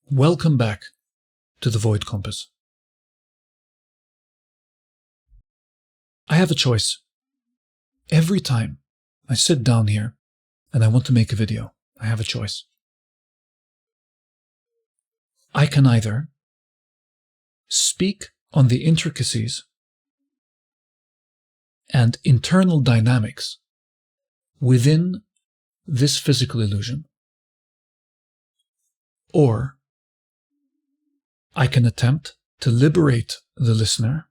Welcome back to the Void Compass. I have a choice. Every time I sit down here and I want to make a video, I have a choice. I can either speak on the intricacies and internal dynamics within this physical illusion, or I can attempt to liberate the listener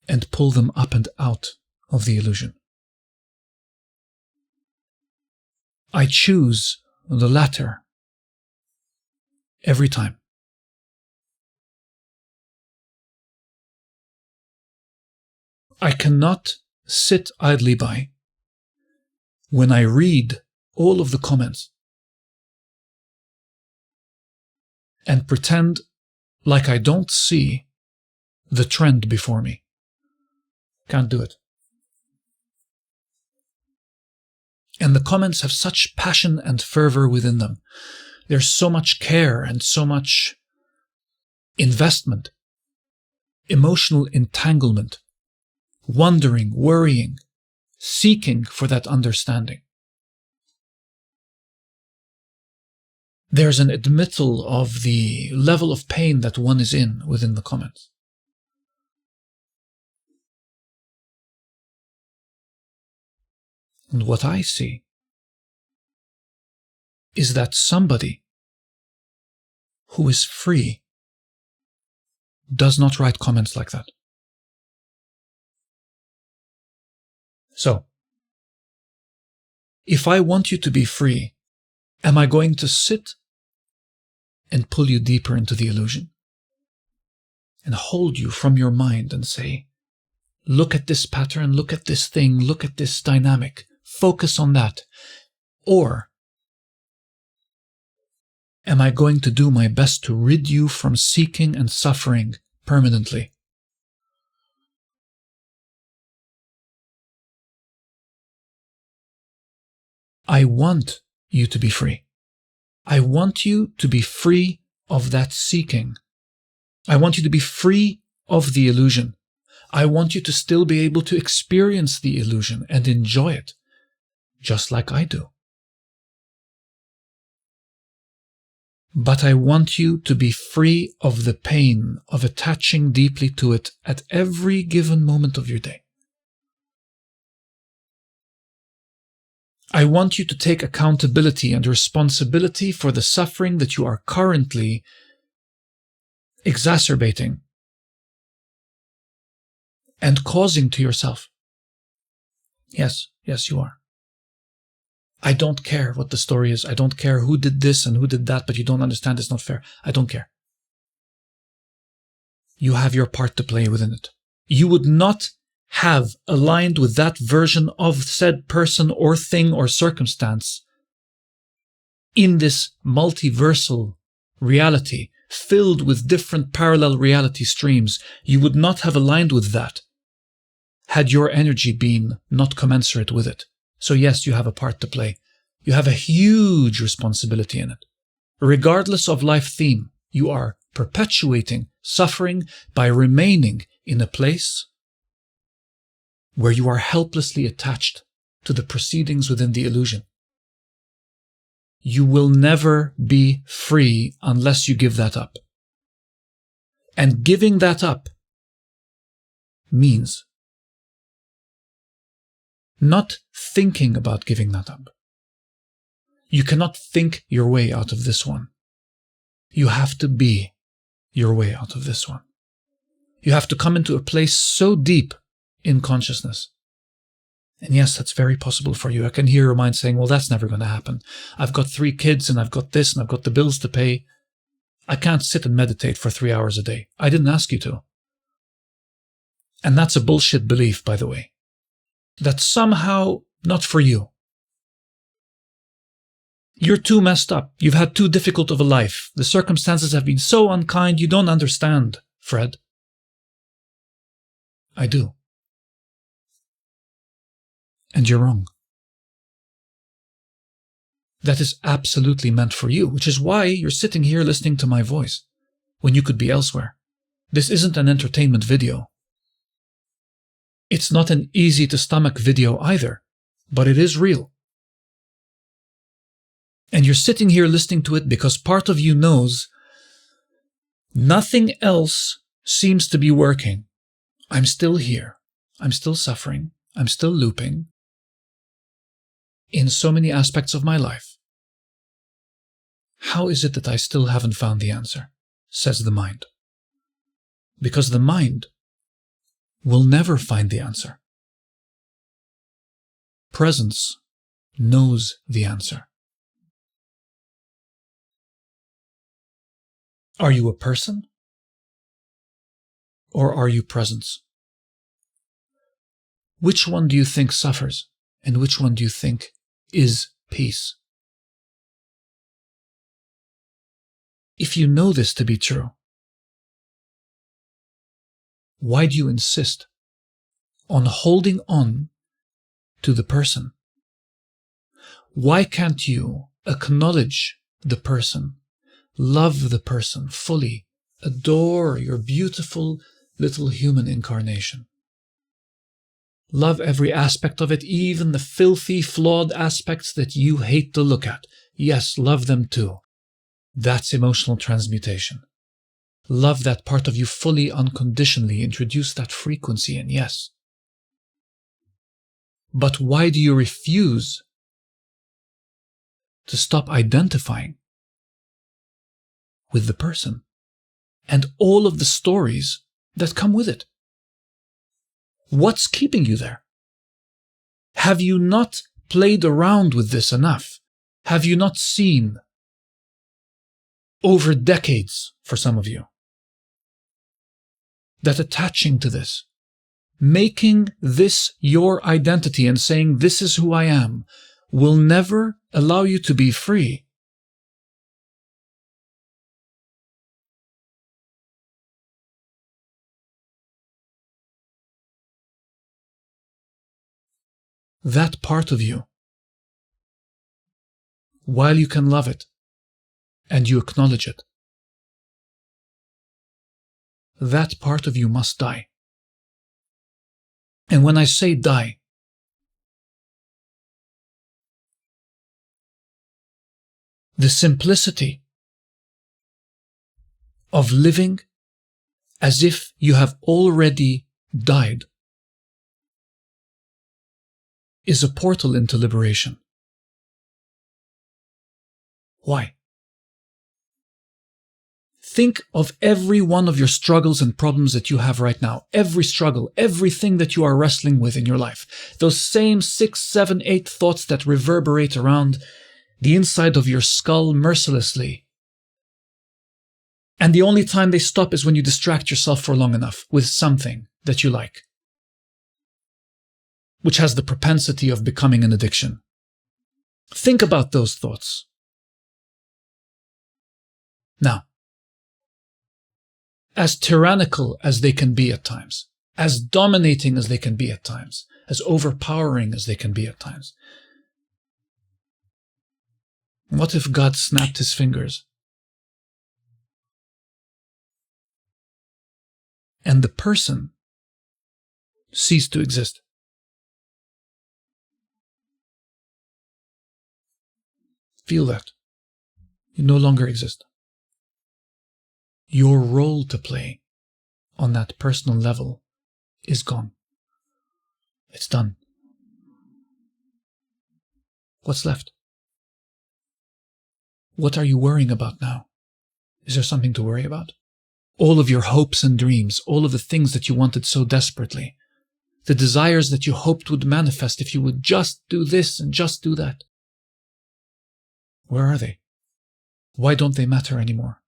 and pull them up and out of the illusion. I choose the latter every time. I cannot sit idly by when I read all of the comments and pretend like I don't see the trend before me. Can't do it. And the comments have such passion and fervor within them. There's so much care and so much investment, emotional entanglement, wondering, worrying, seeking for that understanding. There's an admittal of the level of pain that one is in within the comments. And what I see is that somebody who is free does not write comments like that. So, if I want you to be free, am I going to sit and pull you deeper into the illusion and hold you from your mind and say, look at this pattern, look at this thing, look at this dynamic, focus on that? Or am I going to do my best to rid you from seeking and suffering permanently? I want you to be free. I want you to be free of that seeking. I want you to be free of the illusion. I want you to still be able to experience the illusion and enjoy it, just like I do. But I want you to be free of the pain of attaching deeply to it at every given moment of your day. I want you to take accountability and responsibility for the suffering that you are currently exacerbating and causing to yourself. Yes, you are. I don't care what the story is. I don't care who did this and who did that, but you don't understand. It's not fair. I don't care. You have your part to play within it. You would not have aligned with that version of said person or thing or circumstance in this multiversal reality filled with different parallel reality streams. You would not have aligned with that had your energy been not commensurate with it. So yes, you have a part to play. You have a huge responsibility in it. Regardless of life theme, you are perpetuating suffering by remaining in a place where you are helplessly attached to the proceedings within the illusion. You will never be free unless you give that up. And giving that up means not thinking about giving that up. You cannot think your way out of this one. You have to be your way out of this one. You have to come into a place so deep in consciousness. And yes, that's very possible for you. I can hear your mind saying, well, that's never going to happen. I've got 3 kids and I've got this and I've got the bills to pay. I can't sit and meditate for 3 hours a day. I didn't ask you to. And that's a bullshit belief, by the way. That's somehow not for you. You're too messed up. You've had too difficult of a life. The circumstances have been so unkind, you don't understand, Fred. I do. And you're wrong. that is absolutely meant for you, which is why you're sitting here listening to my voice when you could be elsewhere. This isn't an entertainment video. It's not an easy-to-stomach video either, but it is real. And you're sitting here listening to it because part of you knows nothing else seems to be working. I'm still here. I'm still suffering. I'm still looping in so many aspects of my life. How is it that I still haven't found the answer? Says the mind. Because the mind will never find the answer. Presence knows the answer. Are you a person? Or are you presence? Which one do you think suffers? And which one do you think is peace? If you know this to be true, why do you insist on holding on to the person? Why can't you acknowledge the person, love the person fully, adore your beautiful little human incarnation? Love every aspect of it, even the filthy, flawed aspects that you hate to look at. Yes, love them too. That's emotional transmutation. Love that part of you fully, unconditionally. Introduce that frequency in, yes. But why do you refuse to stop identifying with the person and all of the stories that come with it? What's keeping you there? Have you not played around with this enough? Have you not seen over decades, for some of you, that attaching to this, making this your identity and saying this is who I am, will never allow you to be free? That part of you, while you can love it and you acknowledge it, that part of you must die. And when I say die, the simplicity of living as if you have already died is a portal into liberation. Why? Think of every one of your struggles and problems that you have right now. Every struggle, everything that you are wrestling with in your life. Those same 6, 7, 8 thoughts that reverberate around the inside of your skull mercilessly. And the only time they stop is when you distract yourself for long enough with something that you like, which has the propensity of becoming an addiction. Think about those thoughts. Now, as tyrannical as they can be at times, as dominating as they can be at times, as overpowering as they can be at times, what if God snapped his fingers and the person ceased to exist? Feel that. You no longer exist. Your role to play on that personal level is gone. It's done. What's left? What are you worrying about now? Is there something to worry about? All of your hopes and dreams, all of the things that you wanted so desperately, the desires that you hoped would manifest if you would just do this and just do that. Where are they? Why don't they matter anymore?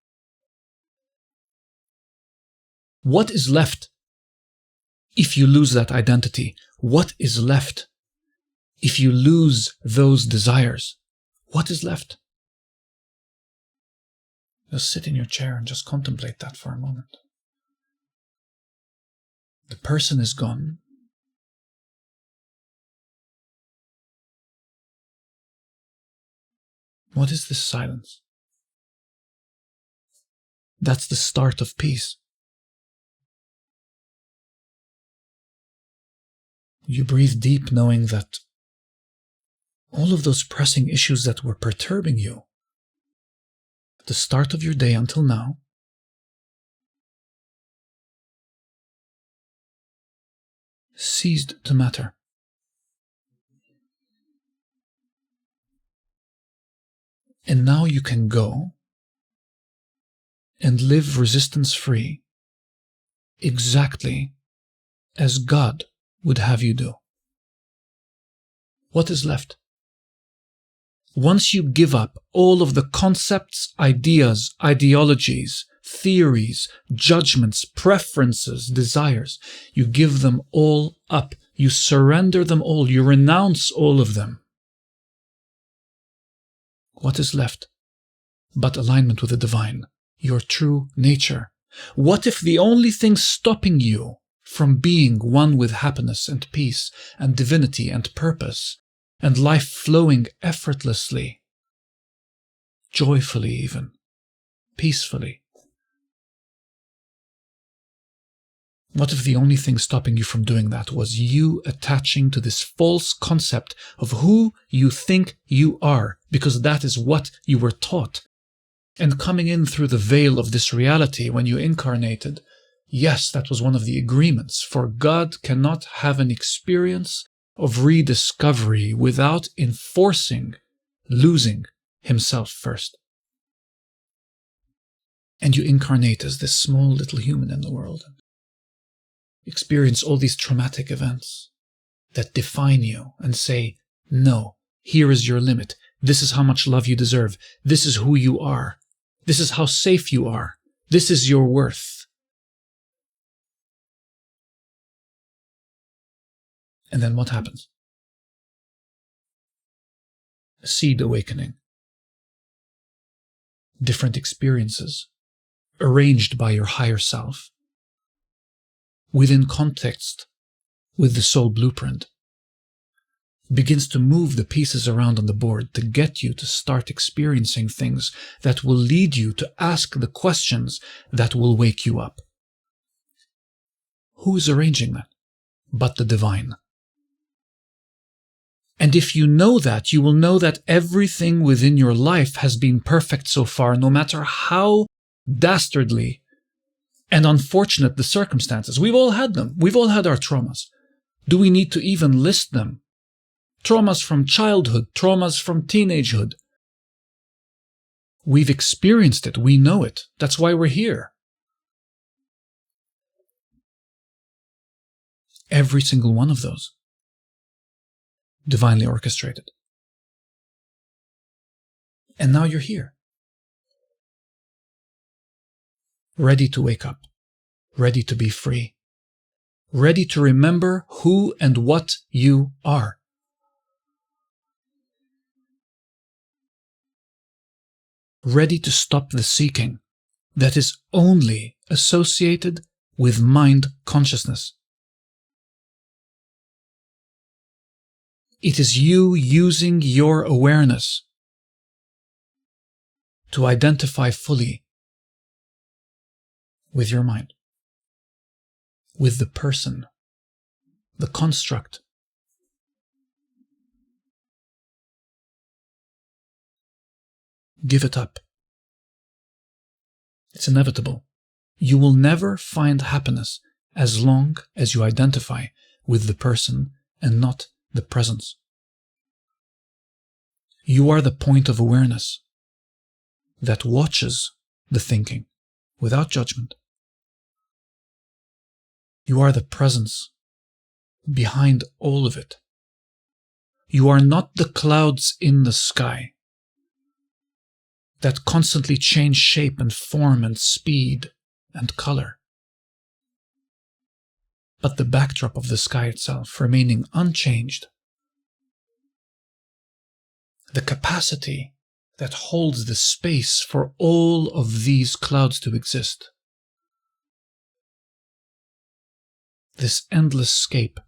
What is left if you lose that identity? What is left if you lose those desires? What is left? Just sit in your chair and just contemplate that for a moment. The person is gone. What is this silence? That's the start of peace. You breathe deep knowing that all of those pressing issues that were perturbing you at the start of your day until now ceased to matter. And now you can go and live resistance-free exactly as God would have you do. What is left? Once you give up all of the concepts, ideas, ideologies, theories, judgments, preferences, desires, you give them all up. You surrender them all. You renounce all of them. What is left but alignment with the divine, your true nature? What if the only thing stopping you from being one with happiness and peace and divinity and purpose and life flowing effortlessly, joyfully even, peacefully? What if the only thing stopping you from doing that was you attaching to this false concept of who you think you are, because that is what you were taught, and coming in through the veil of this reality when you incarnated? Yes, that was one of the agreements, for God cannot have an experience of rediscovery without enforcing losing himself first. And you incarnate as this small little human in the world, experience all these traumatic events that define you and say, no, here is your limit. This is how much love you deserve. This is who you are. This is how safe you are. This is your worth. And then what happens? A seed awakening. Different experiences arranged by your higher self, within context with the soul blueprint, begins to move the pieces around on the board to get you to start experiencing things that will lead you to ask the questions that will wake you up. Who is arranging that but the divine? And if you know that, you will know that everything within your life has been perfect so far, no matter how dastardly and unfortunate the circumstances. We've all had them. We've all had our traumas. Do we need to even list them? Traumas from childhood, traumas from teenagehood. We've experienced it. We know it. That's why we're here. Every single one of those. Divinely orchestrated. And now you're here. Ready to wake up. Ready to be free. Ready to remember who and what you are. Ready to stop the seeking that is only associated with mind consciousness. It is you using your awareness to identify fully with your mind, with the person, the construct. Give it up. It's inevitable. You will never find happiness as long as you identify with the person and not the presence. You are the point of awareness that watches the thinking without judgment. You are the presence behind all of it. You are not the clouds in the sky that constantly change shape and form and speed and color, but the backdrop of the sky itself remaining unchanged. The capacity that holds the space for all of these clouds to exist. This endless scape.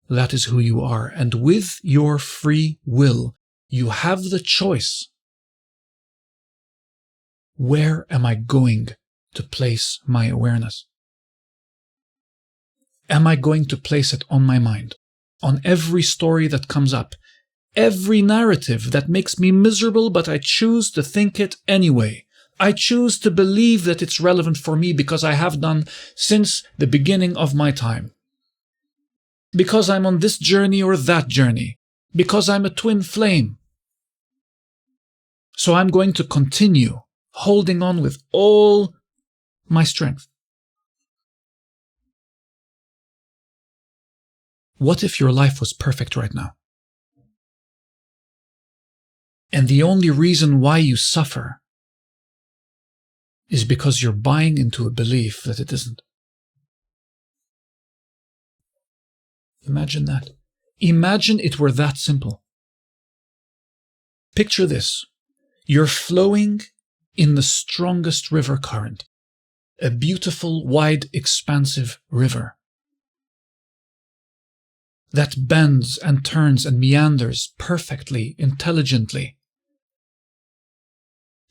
That is who you are, and with your free will, you have the choice. Where am I going to place my awareness? Am I going to place it on my mind, on every story that comes up, every narrative that makes me miserable, but I choose to think it anyway? I choose to believe that it's relevant for me because I have done since the beginning of my time. Because I'm on this journey or that journey. Because I'm a twin flame. So I'm going to continue holding on with all my strength. What if your life was perfect right now? And the only reason why you suffer is because you're buying into a belief that it isn't. Imagine that. Imagine it were that simple. Picture this. You're flowing in the strongest river current, a beautiful, wide, expansive river that bends and turns and meanders perfectly, intelligently,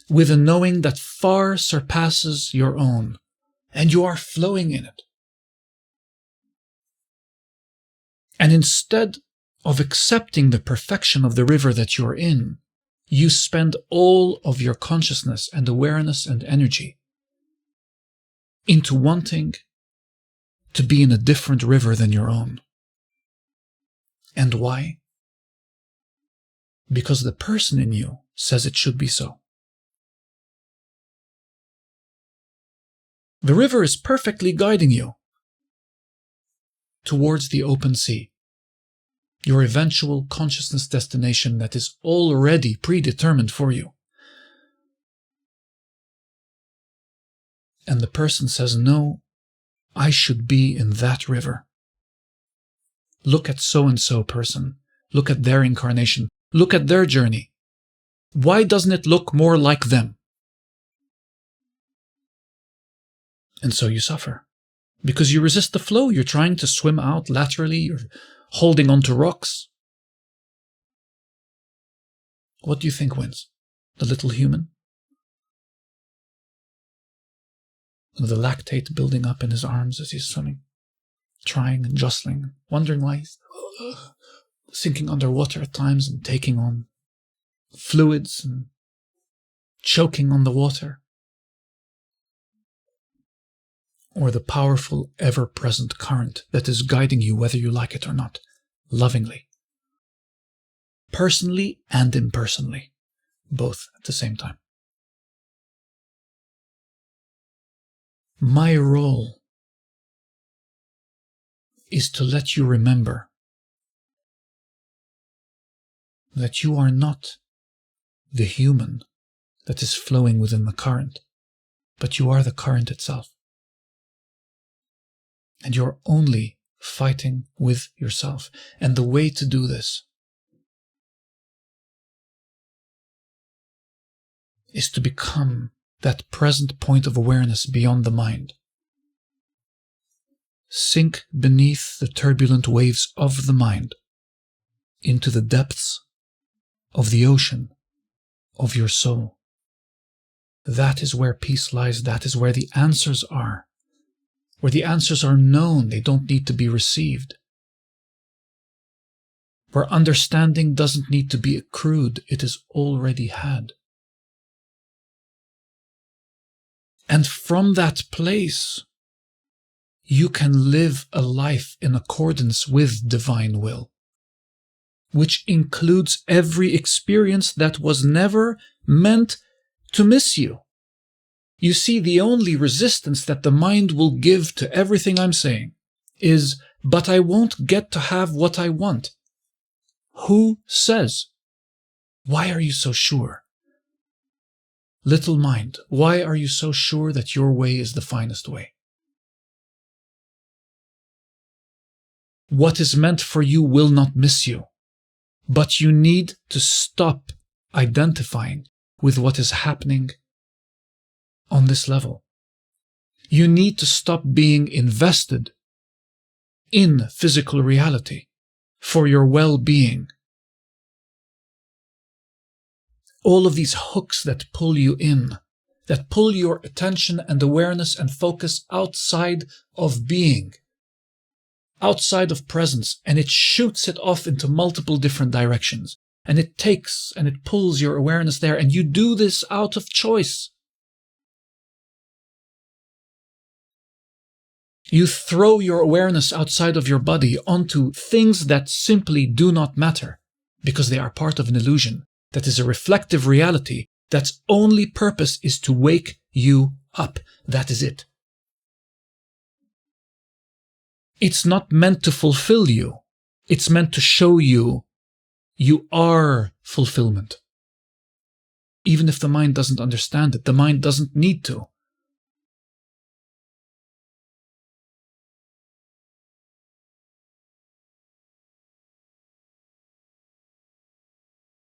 with a knowing that far surpasses your own, and you are flowing in it. And instead of accepting the perfection of the river that you're in, you spend all of your consciousness and awareness and energy into wanting to be in a different river than your own. And why? Because the person in you says it should be so. The river is perfectly guiding you towards the open sea, your eventual consciousness destination that is already predetermined for you. And the person says, no, I should be in that river. Look at so-and-so person. Look at their incarnation. Look at their journey. Why doesn't it look more like them? And so you suffer. Because you resist the flow. You're trying to swim out laterally. You're holding onto rocks. What do you think wins? The little human? The lactate building up in his arms as he's swimming, trying and jostling, wondering why he's sinking underwater at times and taking on fluids and choking on the water. Or the powerful, ever-present current that is guiding you whether you like it or not, lovingly, personally and impersonally, both at the same time. My role is to let you remember that you are not the human that is flowing within the current, but you are the current itself. And you're only fighting with yourself. And the way to do this is to become that present point of awareness beyond the mind. Sink beneath the turbulent waves of the mind into the depths of the ocean of your soul. That is where peace lies. That is where the answers are. Where the answers are known, they don't need to be received. Where understanding doesn't need to be accrued, it is already had. And from that place, you can live a life in accordance with divine will, which includes every experience that was never meant to miss you. You see, the only resistance that the mind will give to everything I'm saying is, but I won't get to have what I want. Who says? Why are you so sure? Little mind, why are you so sure that your way is the finest way? What is meant for you will not miss you, but you need to stop identifying with what is happening on this level. You need to stop being invested in physical reality for your well-being. all of these hooks that pull you in, that pull your attention and awareness and focus outside of being, outside of presence, and it shoots it off into multiple different directions. And it takes and it pulls your awareness there, and you do this out of choice. You throw your awareness outside of your body onto things that simply do not matter, because they are part of an illusion that is a reflective reality that's only purpose is to wake you up. That is it. It's not meant to fulfill you. It's meant to show you you are fulfillment. Even if the mind doesn't understand it, the mind doesn't need to.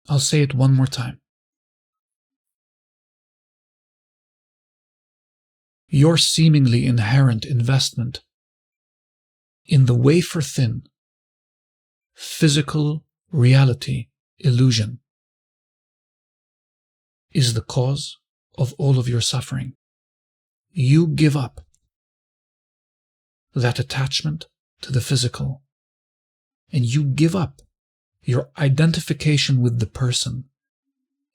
I'll say it one more time. Your seemingly inherent investment in the wafer-thin, physical reality illusion is the cause of all of your suffering. You give up that attachment to the physical, and you give up your identification with the person,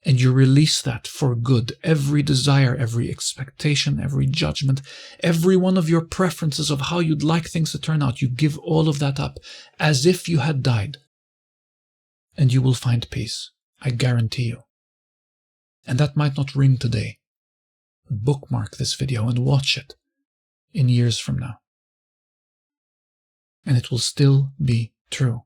and you release that for good. Every desire, every expectation, every judgment, every one of your preferences of how you'd like things to turn out, you give all of that up as if you had died. And you will find peace, I guarantee you. And that might not ring today. Bookmark this video and watch it in years from now. And it will still be true.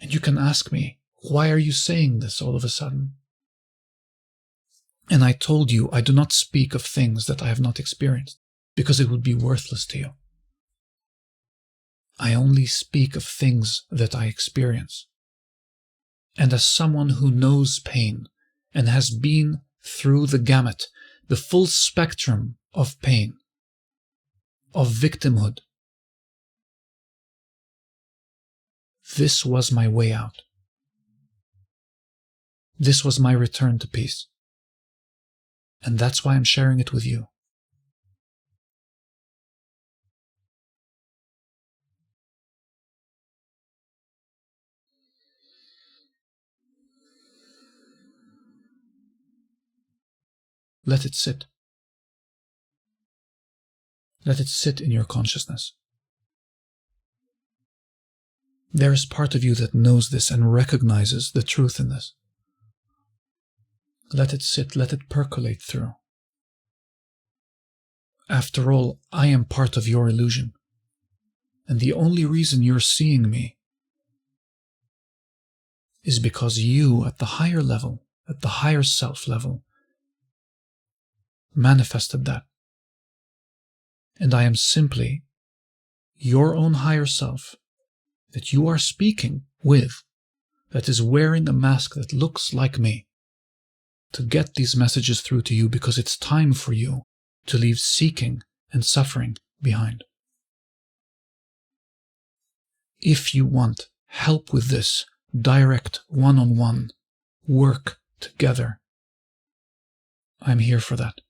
And you can ask me, why are you saying this all of a sudden? And I told you I do not speak of things that I have not experienced, because it would be worthless to you. I only speak of things that I experience. And as someone who knows pain and has been through the gamut, the full spectrum of pain, of victimhood, this was my way out. This was my return to peace. And that's why I'm sharing it with you. Let it sit. Let it sit in your consciousness. There is part of you that knows this and recognizes the truth in this. Let it sit, let it percolate through. After all, I am part of your illusion. And the only reason you're seeing me is because you, at the higher level, at the higher self level, manifested that. And I am simply your own higher self that you are speaking with, that is wearing a mask that looks like me, to get these messages through to you, because it's time for you to leave seeking and suffering behind. If you want help with this, direct one-on-one work together, I'm here for that.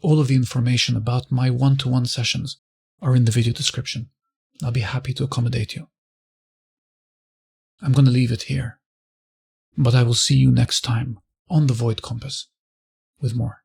All of the information about my one-to-one sessions are in the video description. I'll be happy to accommodate you. I'm going to leave it here, but I will see you next time on the Void Compass with more.